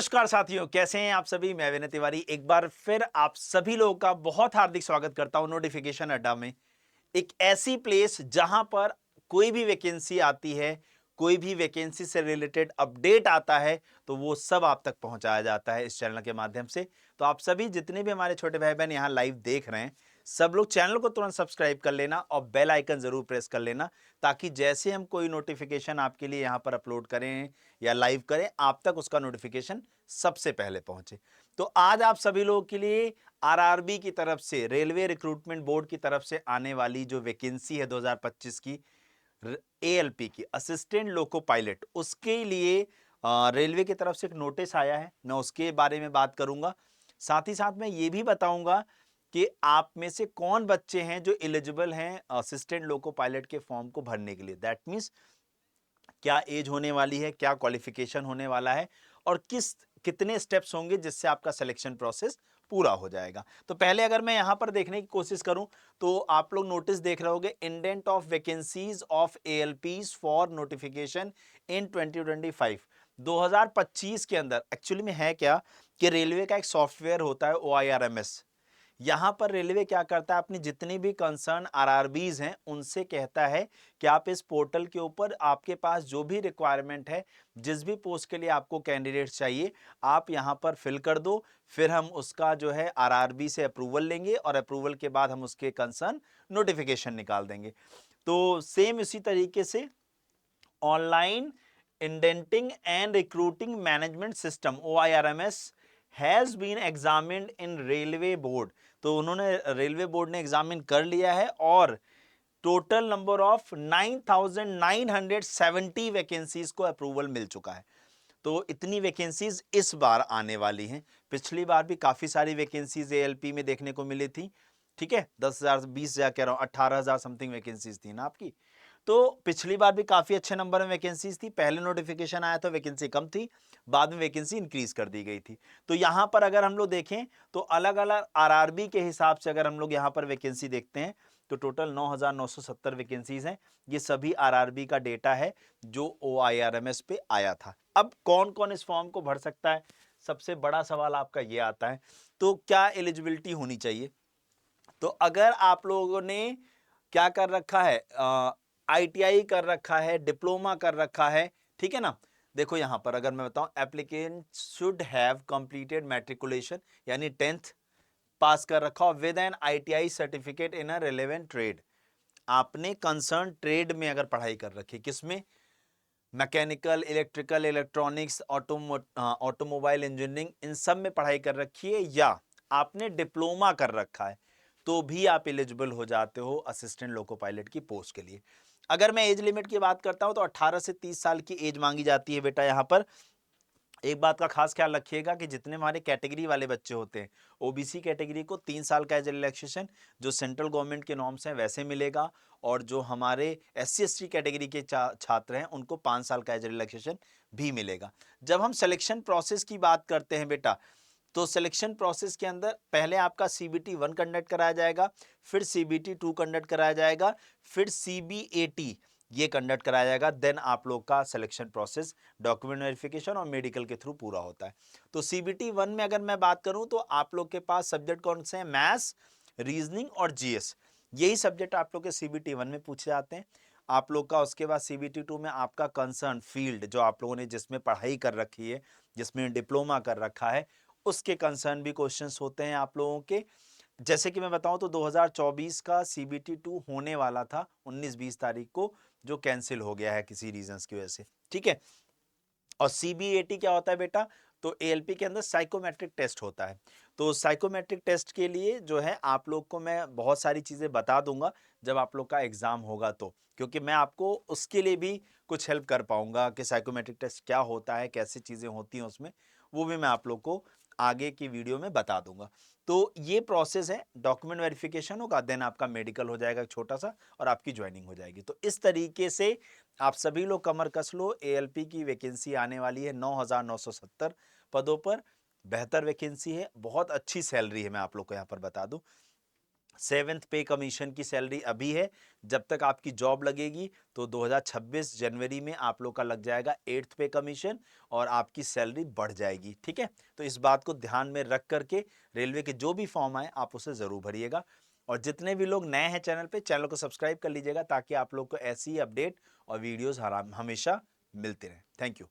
नमस्कार साथियों, कैसे हैं आप सभी। मैं विनय तिवारी एक बार फिर आप सभी लोगों का बहुत हार्दिक स्वागत करता हूं नोटिफिकेशन अड्डा में। एक ऐसी प्लेस जहां पर कोई भी वैकेंसी आती है, कोई भी वैकेंसी से रिलेटेड अपडेट आता है तो वो सब आप तक पहुंचाया जाता है इस चैनल के माध्यम से। तो आप सभी जितने भी हमारे छोटे भाई बहन यहां लाइव देख रहे हैं, सब लोग चैनल को तुरंत सब्सक्राइब कर लेना और बेल आइकन जरूर प्रेस कर लेना, ताकि जैसे हम कोई नोटिफिकेशन आपके लिए यहां पर अपलोड करें या लाइव करें, आप तक उसका नोटिफिकेशन सबसे पहले पहुंचे। तो आज आप सभी लोगों के लिए आरआरबी की तरफ से, रेलवे रिक्रूटमेंट बोर्ड की तरफ से आने वाली जो वैकेंसी है 2025 की, एएलपी की असिस्टेंट लोको पायलट, उसके लिए रेलवे की तरफ से एक नोटिस आया है। मैं उसके बारे में बात करूंगा। साथ ही साथ मैं ये भी बताऊंगा कि आप में से कौन बच्चे हैं जो एलिजिबल हैं असिस्टेंट लोको पायलट के फॉर्म को भरने के लिए। दैट मीन्स क्या एज होने वाली है, क्या क्वालिफिकेशन होने वाला है और कितने स्टेप्स होंगे जिससे आपका सिलेक्शन प्रोसेस पूरा हो जाएगा। तो पहले अगर मैं यहां पर देखने की कोशिश करूं तो आप लोग नोटिस देख रहे होंगे, indent of vacancies of ALPs for notification in 2025। 2025 के अंदर एक्चुअली में है क्या कि रेलवे का एक सॉफ्टवेयर होता है OIRMS। यहां पर रेलवे क्या करता है, अपनी जितनी भी कंसर्न आरआरबीज हैं उनसे कहता है कि आप इस पोर्टल के ऊपर आपके पास जो भी रिक्वायरमेंट है, जिस भी पोस्ट के लिए आपको कैंडिडेट चाहिए, आप यहां पर फिल कर दो। फिर हम उसका जो है आरआरबी से अप्रूवल लेंगे और अप्रूवल के बाद हम उसके कंसर्न नोटिफिकेशन निकाल देंगे। तो सेम इसी तरीके से online indenting and recruiting management system OIRMS has been examined in railway board. तो उन्होंने, रेलवे बोर्ड ने एग्जामिन कर लिया है और टोटल नंबर ऑफ 9,970 वैकेंसीज को अप्रूवल मिल चुका है। तो इतनी वैकेंसीज इस बार आने वाली हैं। पिछली बार भी काफी सारी वैकेंसीज एएलपी में देखने को मिली थी। ठीक है, 10,000 20,000 कह रहा हूं, 18,000 समथिंग वैकेंसीज थी ना आपकी। तो पिछली बार भी काफी अच्छे नंबर में वैकेंसीज थी। पहले नोटिफिकेशन आया तो वैकेंसी कम थी, बाद में वैकेंसी इंक्रीज कर दी गई थी। तो यहां पर अगर हम लोग देखें तो अलग अलग आरआरबी के हिसाब से अगर हम लोग यहां पर वैकेंसी देखते हैं तो टोटल 9,970 वैकेंसीज हैं। ये सभी आरआरबी का डेटा है जो OIRMS पे आया था। अब कौन कौन इस फॉर्म को भर सकता है, सबसे बड़ा सवाल आपका ये आता है। तो क्या एलिजिबिलिटी होनी चाहिए? तो अगर आप लोगों ने क्या कर रखा है, आईटीआई कर रखा है, डिप्लोमा कर रखा है, ठीक है ना। देखो यहां पर अगर मैं बताऊं, applicant should have completed matriculation, यानी 10th पास कर रखा हो with an ITI certificate in a relevant trade. आपने कंसर्न ट्रेड में अगर पढ़ाई कर रखी, किसमें? Mechanical, electrical, electronics, automobile engineering, इन सब में पढ़ाई कर रखी है, या आपने डिप्लोमा कर रखा है, तो भी आप एलिजिबल हो जाते हो असिस्टेंट लोको पायलट की पोस्ट के लिए। अगर मैं एज लिमिट की बात करता हूं तो 18 से 30 साल की एज मांगी जाती है बेटा। यहां पर एक बात का खास ख्याल रखिएगा कि जितने हमारे कैटेगरी वाले बच्चे होते हैं, ओबीसी कैटेगरी को 3 साल का एज रिलैक्सेशन जो सेंट्रल गवर्नमेंट के नॉर्म्स हैं वैसे मिलेगा, और जो हमारे SC ST कैटेगरी के छात्र हैं उनको 5 साल का एज रिलैक्सेशन भी मिलेगा। जब हम सिलेक्शन प्रोसेस की बात करते हैं बेटा, तो सिलेक्शन प्रोसेस के अंदर पहले आपका CBT 1 कंडक्ट कराया जाएगा, फिर CBT 2 कंडक्ट कराया जाएगा, फिर CBAT ये कंडक्ट कराया जाएगा। देन आप लोग का सिलेक्शन प्रोसेस डॉक्यूमेंट वेरिफिकेशन और मेडिकल के थ्रू पूरा होता है। तो CBT 1 में अगर मैं बात करूं तो आप लोग के पास सब्जेक्ट कौन से हैं? मैथ्स, रीजनिंग और GS। यही सब्जेक्ट आप लोग के CBT 1 में पूछे जाते हैं। आप लोग का उसके बाद CBT 2 में आपका कंसर्न फील्ड, जो आप लोगों ने जिसमें पढ़ाई कर रखी है, जिसमें डिप्लोमा कर रखा है, उसके कंसर्न भी क्वेश्चंस होते हैं आप लोगों के। जैसे कि मैं बताऊं तो 2024 का CBT 2 होने वाला था 19-20 तारीख को, जो कैंसिल हो गया है किसी रीजंस की वजह से। ठीक है। और CBAT क्या होता है बेटा? तो ALP के अंदर साइकोमेट्रिक टेस्ट होता है। तो साइकोमेट्रिक टेस्ट के लिए जो है आप लोग को मैं बहुत सारी चीजें बता दूंगा जब आप लोग का एग्जाम होगा, तो क्योंकि मैं आपको उसके लिए भी कुछ हेल्प कर पाऊंगा कि साइकोमेट्रिक टेस्ट क्या होता है, कैसे चीजें होती हैं उसमें, वो भी मैं आप लोग को आगे की वीडियो में बता दूंगा। तो ये प्रोसेस है, डॉक्यूमेंट वेरिफिकेशन होगा, देन आपका मेडिकल हो जाएगा छोटा सा, और आपकी ज्वाइनिंग हो जाएगी। तो इस तरीके से आप सभी लोग कमर कस लो, ALP की वैकेंसी आने वाली है 9,970 पदों पर। बेहतर वैकेंसी है, बहुत अच्छी सैलरी है, मैं आप लोग को यहां पर बता दूं। 7th पे कमीशन की सैलरी अभी है, जब तक आपकी जॉब लगेगी तो 2026 जनवरी में आप लोग का लग जाएगा 8th पे कमीशन और आपकी सैलरी बढ़ जाएगी। ठीक है, तो इस बात को ध्यान में रख करके रेलवे के जो भी फॉर्म आए आप उसे जरूर भरिएगा। और जितने भी लोग नए हैं चैनल पे, चैनल को सब्सक्राइब कर लीजिएगा ताकि आप लोग को ऐसी ही अपडेट और वीडियोस हमेशा मिलते रहें। Thank you.